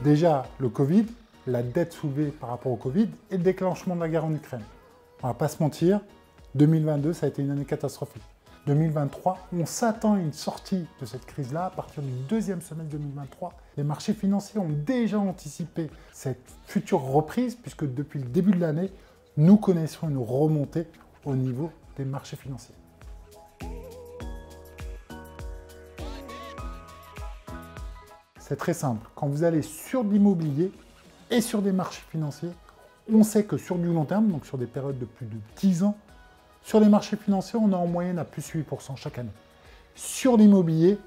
Déjà, le Covid, la dette soulevée par rapport au Covid et le déclenchement de la guerre en Ukraine. On ne va pas se mentir, 2022, ça a été une année catastrophique. 2023, on s'attend à une sortie de cette crise-là à partir du deuxième semestre 2023. Les marchés financiers ont déjà anticipé cette future reprise puisque depuis le début de l'année, nous connaissons une remontée au niveau des marchés financiers. C'est très simple. Quand vous allez sur de l'immobilier et sur des marchés financiers, on sait que sur du long terme, donc sur des périodes de plus de 10 ans, sur les marchés financiers, on est en moyenne à plus 8% chaque année. Sur l'immobilier,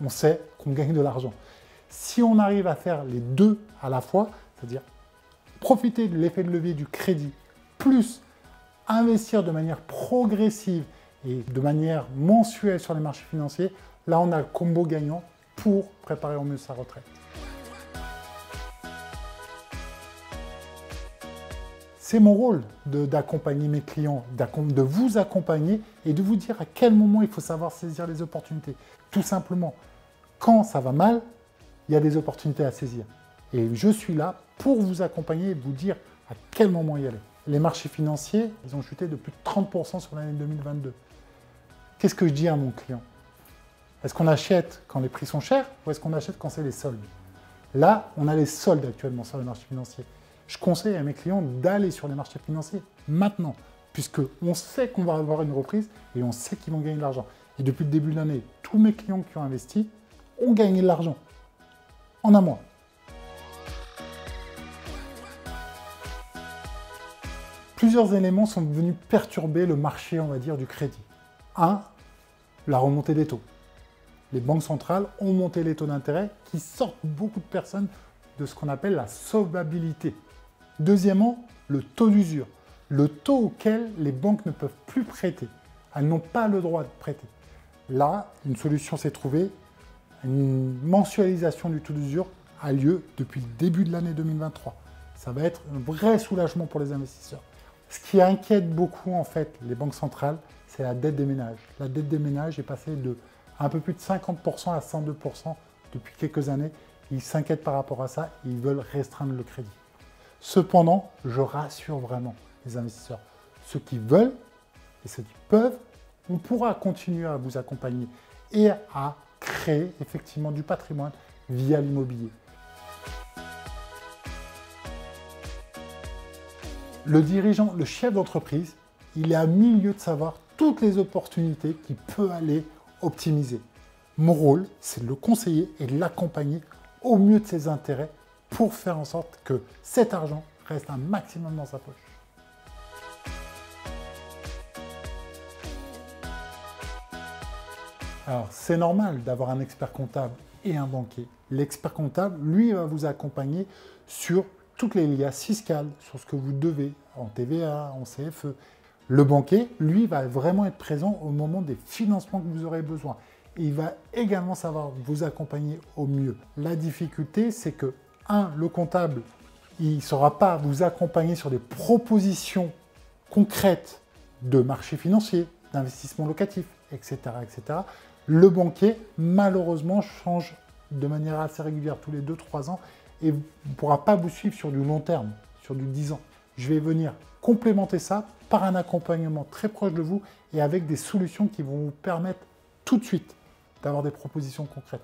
on sait qu'on gagne de l'argent. Si on arrive à faire les deux à la fois, c'est-à-dire profiter de l'effet de levier du crédit, plus investir de manière progressive et de manière mensuelle sur les marchés financiers, là on a le combo gagnant pour préparer au mieux sa retraite. C'est mon rôle d'accompagner mes clients, de vous accompagner et de vous dire à quel moment il faut savoir saisir les opportunités. Tout simplement, quand ça va mal, il y a des opportunités à saisir. Et je suis là pour vous accompagner et vous dire à quel moment y aller. Les marchés financiers, ils ont chuté de plus de 30% sur l'année 2022. Qu'est-ce que je dis à mon client? Est-ce qu'on achète quand les prix sont chers ou est-ce qu'on achète quand c'est les soldes? Là, on a les soldes actuellement sur les marchés financiers. Je conseille à mes clients d'aller sur les marchés financiers maintenant, puisqu'on sait qu'on va avoir une reprise et on sait qu'ils vont gagner de l'argent. Et depuis le début de l'année, tous mes clients qui ont investi ont gagné de l'argent en un mois. Plusieurs éléments sont venus perturber le marché, on va dire, du crédit. 1. La remontée des taux. Les banques centrales ont monté les taux d'intérêt qui sortent beaucoup de personnes de ce qu'on appelle la solvabilité. Deuxièmement, le taux d'usure, le taux auquel les banques ne peuvent plus prêter. Elles n'ont pas le droit de prêter. Là, une solution s'est trouvée. Une mensualisation du taux d'usure a lieu depuis le début de l'année 2023. Ça va être un vrai soulagement pour les investisseurs. Ce qui inquiète beaucoup en fait les banques centrales, c'est la dette des ménages. La dette des ménages est passée de un peu plus de 50% à 102% depuis quelques années. Ils s'inquiètent par rapport à ça et ils veulent restreindre le crédit. Cependant, je rassure vraiment les investisseurs. Ceux qui veulent et ceux qui peuvent, on pourra continuer à vous accompagner et à créer effectivement du patrimoine via l'immobilier. Le dirigeant, le chef d'entreprise, il est à milieu de savoir toutes les opportunités qu'il peut aller optimiser. Mon rôle, c'est de le conseiller et de l'accompagner au mieux de ses intérêts pour faire en sorte que cet argent reste un maximum dans sa poche. Alors, c'est normal d'avoir un expert comptable et un banquier. L'expert comptable, lui, va vous accompagner sur toutes les liasses fiscales, sur ce que vous devez en TVA, en CFE. Le banquier, lui, va vraiment être présent au moment des financements que vous aurez besoin. Et il va également savoir vous accompagner au mieux. La difficulté, c'est que, le comptable, il ne saura pas vous accompagner sur des propositions concrètes de marché financier, d'investissement locatif, etc., etc. Le banquier, malheureusement, change de manière assez régulière tous les 2-3 ans et ne pourra pas vous suivre sur du long terme, sur du 10 ans. Je vais venir complémenter ça par un accompagnement très proche de vous et avec des solutions qui vont vous permettre tout de suite d'avoir des propositions concrètes.